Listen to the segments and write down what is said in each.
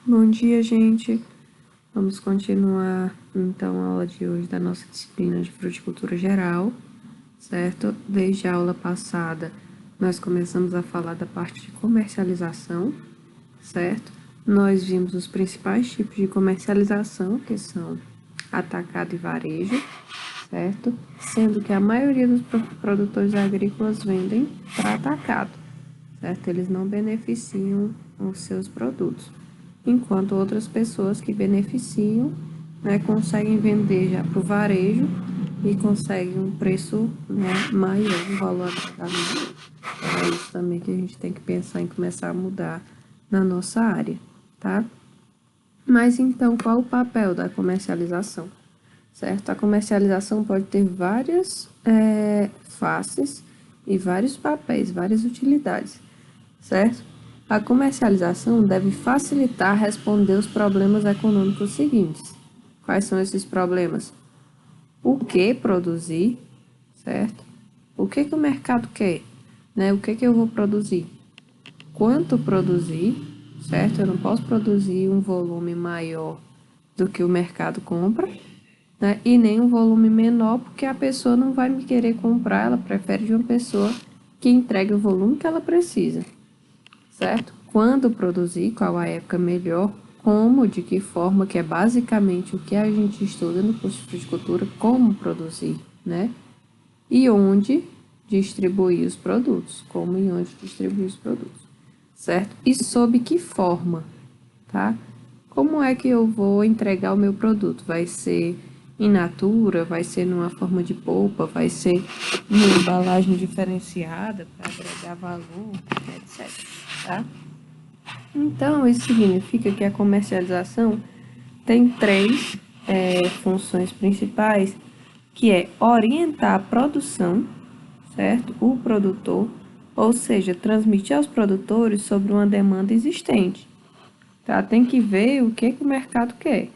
Bom dia, gente. Vamos continuar então a aula de hoje da nossa disciplina de fruticultura geral, certo? Desde a aula passada, nós começamos a falar da parte de comercialização, certo? Nós vimos os principais tipos de comercialização, que são atacado e varejo, certo? Sendo que a maioria dos produtores agrícolas vendem para atacado, certo? Eles não beneficiam os seus produtos, enquanto outras pessoas que beneficiam, né, conseguem vender já para o varejo e conseguem um preço, né, maior, um valor agregado maior. É isso também que a gente tem que pensar em começar a mudar na nossa área, tá? Mas então, qual o papel da comercialização? Certo? A comercialização pode ter várias faces e vários papéis, várias utilidades, certo? A comercialização deve facilitar responder os problemas econômicos seguintes. Quais são esses problemas? O que produzir, certo? O que o mercado quer, né? O que eu vou produzir? Quanto produzir, certo? Eu não posso produzir um volume maior do que o mercado compra, né? E nem um volume menor, porque a pessoa não vai me querer comprar, ela prefere de uma pessoa que entregue o volume que ela precisa, certo? Quando produzir, qual a época melhor, como, de que forma, que é basicamente o que a gente estuda no curso de fruticultura, como produzir, né? E onde distribuir os produtos, como e onde distribuir os produtos, certo? E sob que forma, tá? Como é que eu vou entregar o meu produto? Vai ser in natura, vai ser numa forma de polpa, vai ser numa embalagem diferenciada para agregar valor, etc, tá? Então, isso significa que a comercialização tem três funções principais, que é orientar a produção, certo? O produtor, ou seja, transmitir aos produtores sobre uma demanda existente, tá? Tem que ver o que o mercado quer.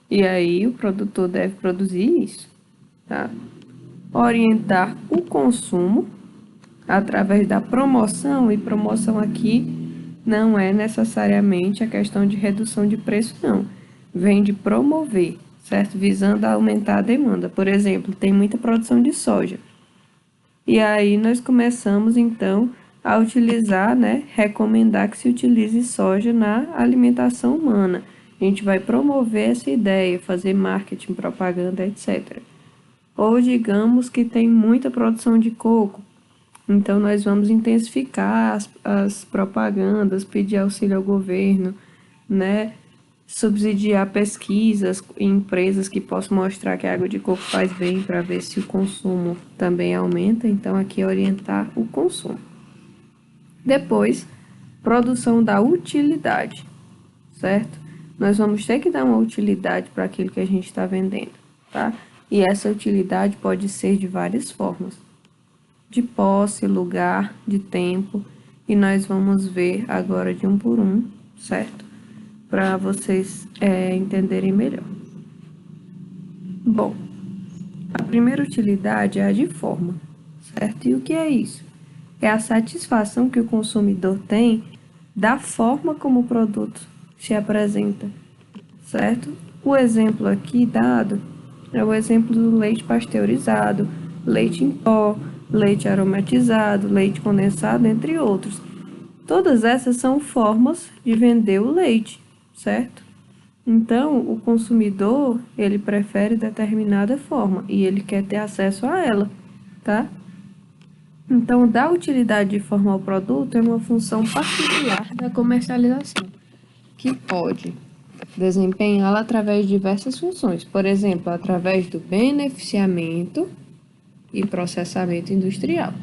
E aí o produtor deve produzir isso, tá? Orientar o consumo através da promoção, e promoção aqui não é necessariamente a questão de redução de preço, não. Vem de promover, certo? Visando aumentar a demanda. Por exemplo, tem muita produção de soja. E aí nós começamos, então, a utilizar, né? Recomendar que se utilize soja na alimentação humana. A gente vai promover essa ideia, fazer marketing, propaganda, etc. Ou digamos que tem muita produção de coco, então, nós vamos intensificar as propagandas, pedir auxílio ao governo, né? Subsidiar pesquisas em empresas que possam mostrar que a água de coco faz bem para ver se o consumo também aumenta. Então, aqui é orientar o consumo. Depois, produção da utilidade, certo? Nós vamos ter que dar uma utilidade para aquilo que a gente está vendendo, tá? E essa utilidade pode ser de várias formas, de posse, lugar, de tempo, e nós vamos ver agora de um por um, certo? Para vocês entenderem melhor. Bom, a primeira utilidade é a de forma, certo? E o que é isso? É a satisfação que o consumidor tem da forma como o produto se apresenta, certo? O exemplo aqui dado é o exemplo do leite pasteurizado, leite em pó, leite aromatizado, leite condensado, entre outros. Todas essas são formas de vender o leite, certo? Então, o consumidor, ele prefere determinada forma e ele quer ter acesso a ela, tá? Então, dar utilidade de forma ao produto é uma função particular da comercialização, que pode desempenhá-la através de diversas funções, por exemplo, através do beneficiamento e processamento industrial.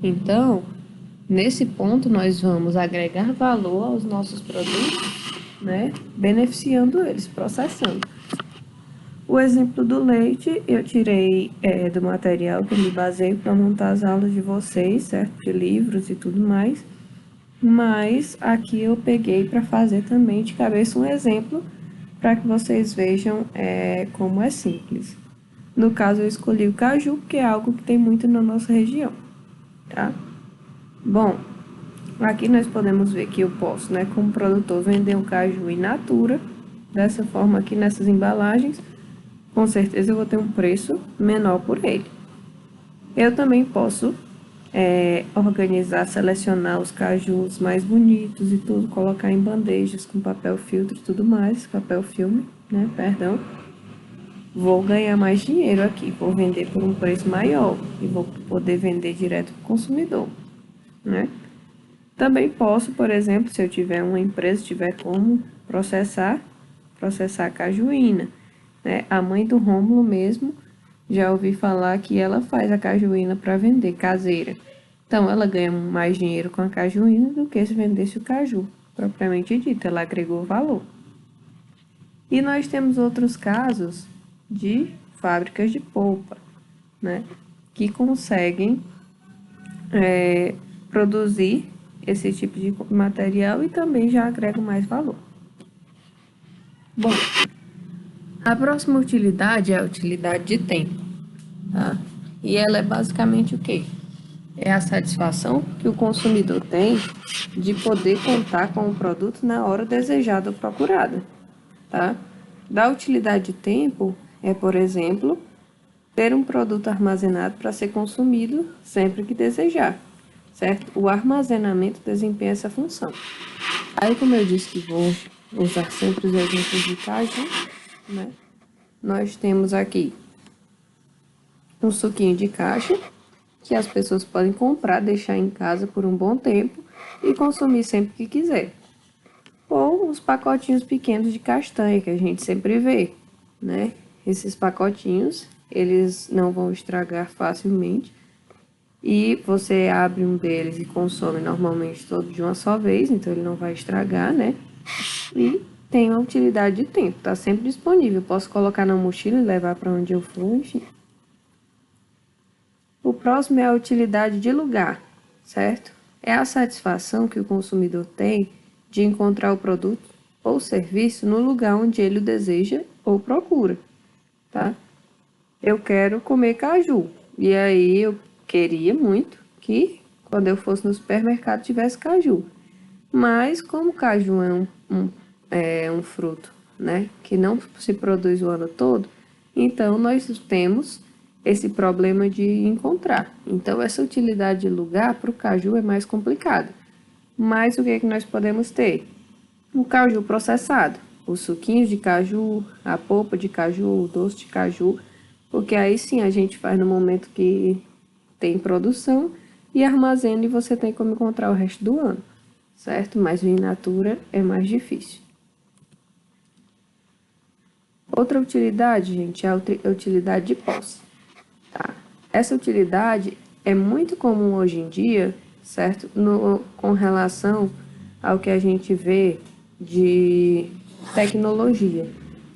Então, nesse ponto, nós vamos agregar valor aos nossos produtos, né, beneficiando eles, processando. O exemplo do leite eu tirei do material que eu me baseio para montar as aulas de vocês, certo? De livros e tudo mais. Mas aqui eu peguei para fazer também de cabeça um exemplo para que vocês vejam como é simples. No caso, eu escolhi o caju, porque é algo que tem muito na nossa região, tá? Bom, Aqui nós podemos ver que eu posso, né, como produtor, vender um caju in natura, dessa forma aqui nessas embalagens, com certeza eu vou ter um preço menor por ele. Eu também posso organizar, selecionar os cajus mais bonitos e tudo, colocar em bandejas com papel filtro e tudo mais, papel filme, né, perdão. Vou ganhar mais dinheiro aqui, vou vender por um preço maior e vou poder vender direto para o consumidor, né? Também posso, por exemplo, se eu tiver uma empresa, tiver como processar a cajuína, né? A mãe do Rômulo mesmo, já ouvi falar que ela faz a cajuína para vender caseira. Então, ela ganha mais dinheiro com a cajuína do que se vendesse o caju, propriamente dito, ela agregou valor. E nós temos outros casos de fábricas de polpa, né, que conseguem produzir esse tipo de material e também já agregam mais valor. Bom, a próxima utilidade é a utilidade de tempo, tá? E ela é basicamente o quê? É a satisfação que o consumidor tem de poder contar com o produto na hora desejada ou procurada, tá? Da utilidade de tempo é, por exemplo, ter um produto armazenado para ser consumido sempre que desejar, certo? O armazenamento desempenha essa função. Aí, como eu disse que vou usar sempre os exemplos de caju, né? Nós temos aqui um suquinho de caixa que as pessoas podem comprar, deixar em casa por um bom tempo e consumir sempre que quiser. Ou os pacotinhos pequenos de castanha que a gente sempre vê, né? Esses pacotinhos, eles não vão estragar facilmente e você abre um deles e consome normalmente todo de uma só vez, então ele não vai estragar, né? E tem uma utilidade de tempo, tá sempre disponível. Posso colocar na mochila e levar para onde eu for, enfim. O próximo é a utilidade de lugar, certo? É a satisfação que o consumidor tem de encontrar o produto ou serviço no lugar onde ele o deseja ou procura, tá? Eu quero comer caju, e aí eu queria muito que quando eu fosse no supermercado tivesse caju. Mas como o caju é um fruto, né, que não se produz o ano todo, então nós temos esse problema de encontrar. Então essa utilidade de lugar para o caju é mais complicado. Mas o que é que nós podemos ter? O caju processado, os suquinhos de caju, a polpa de caju, o doce de caju, porque aí sim a gente faz no momento que tem produção e armazena e você tem como encontrar o resto do ano, certo? Mas o in natura é mais difícil. Outra utilidade, gente, é a utilidade de posse, tá? Essa utilidade é muito comum hoje em dia, certo? Com relação ao que a gente vê de tecnologia.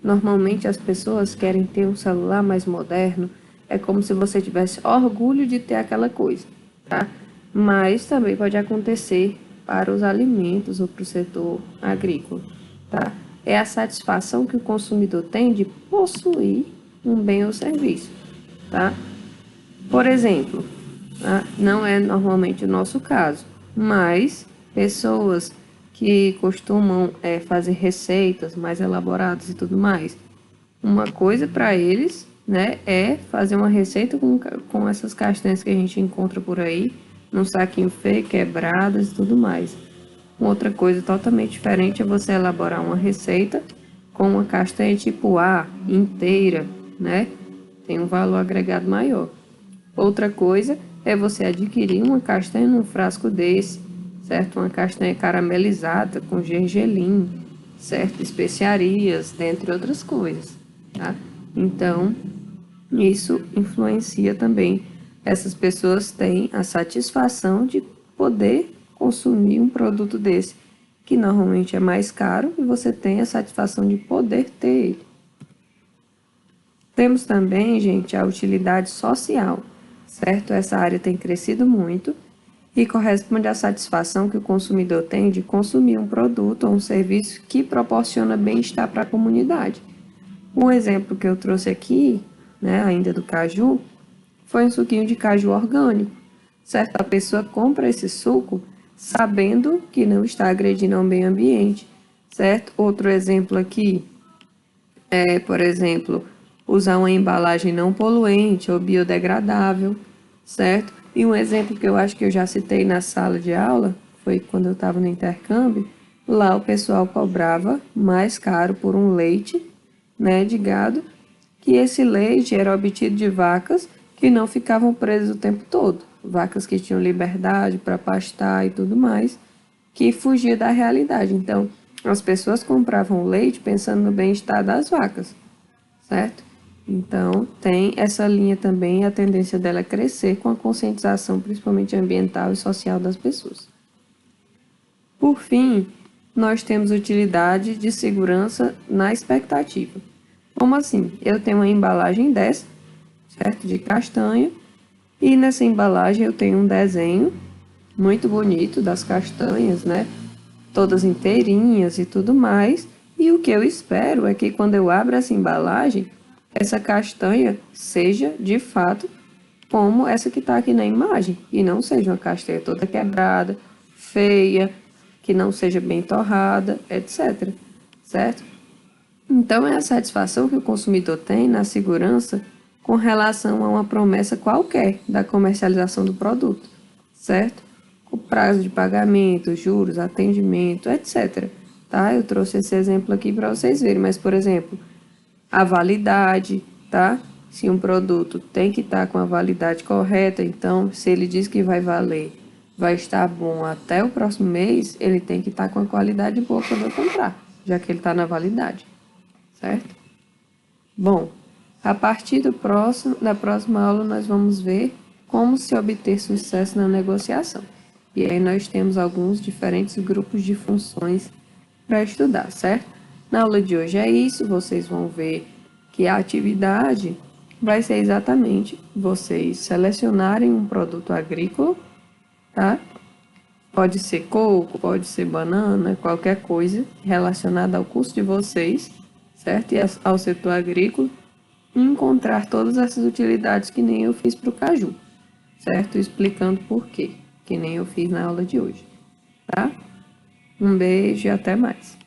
Normalmente as pessoas querem ter um celular mais moderno, é como se você tivesse orgulho de ter aquela coisa, tá? Mas também pode acontecer para os alimentos ou para o setor agrícola, tá? É a satisfação que o consumidor tem de possuir um bem ou serviço, tá? Por exemplo, tá? Não é normalmente o nosso caso, mas pessoas que costumam fazer receitas mais elaboradas e tudo mais, uma coisa para eles, né, é fazer uma receita com essas castanhas que a gente encontra por aí, num saquinho feio, quebradas e tudo mais. Uma outra coisa totalmente diferente é você elaborar uma receita com uma castanha tipo A, inteira, né? Tem um valor agregado maior. Outra coisa é você adquirir uma castanha num frasco desse, certo? Uma castanha caramelizada com gergelim, certo? Especiarias, dentre outras coisas, tá? Então, isso influencia também. Essas pessoas têm a satisfação de poder consumir um produto desse, que normalmente é mais caro, e você tem a satisfação de poder ter ele. Temos também, gente, a utilidade social, certo? Essa área tem crescido muito e corresponde à satisfação que o consumidor tem de consumir um produto ou um serviço que proporciona bem-estar para a comunidade. Um exemplo que eu trouxe aqui, né, ainda do caju, foi um suquinho de caju orgânico, certo? A pessoa compra esse suco sabendo que não está agredindo ao meio ambiente, certo? Outro exemplo aqui é, por exemplo, usar uma embalagem não poluente ou biodegradável, certo? E um exemplo que eu acho que eu já citei na sala de aula, foi quando eu estava no intercâmbio, lá o pessoal cobrava mais caro por um leite, né, de gado, que esse leite era obtido de vacas que não ficavam presas o tempo todo, vacas que tinham liberdade para pastar e tudo mais, que fugia da realidade. Então, as pessoas compravam o leite pensando no bem-estar das vacas, certo? Então, tem essa linha também, a tendência dela é crescer com a conscientização, principalmente ambiental e social das pessoas. Por fim, nós temos utilidade de segurança na expectativa. Como assim? Eu tenho uma embalagem dessa, certo? De castanha, e nessa embalagem eu tenho um desenho muito bonito das castanhas, né? Todas inteirinhas e tudo mais. E o que eu espero é que quando eu abra essa embalagem, essa castanha seja de fato como essa que está aqui na imagem, e não seja uma castanha toda quebrada, feia, que não seja bem torrada, etc. Certo? Então, é a satisfação que o consumidor tem na segurança com relação a uma promessa qualquer da comercialização do produto, certo? O prazo de pagamento, juros, atendimento, etc. Tá? Eu trouxe esse exemplo aqui para vocês verem, mas, por exemplo, a validade, tá? Se um produto tem que estar com a validade correta, então, se ele diz que vai valer, vai estar bom até o próximo mês, ele tem que estar com a qualidade boa quando eu comprar, já que ele está na validade, certo? Bom, a partir da próxima aula, nós vamos ver como se obter sucesso na negociação. E aí nós temos alguns diferentes grupos de funções para estudar, certo? Na aula de hoje é isso, vocês vão ver que a atividade vai ser exatamente vocês selecionarem um produto agrícola, tá? Pode ser coco, pode ser banana, qualquer coisa relacionada ao curso de vocês, certo? E ao setor agrícola, e encontrar todas essas utilidades que nem eu fiz para o caju, certo? Explicando por quê, que nem eu fiz na aula de hoje, tá? Um beijo e até mais.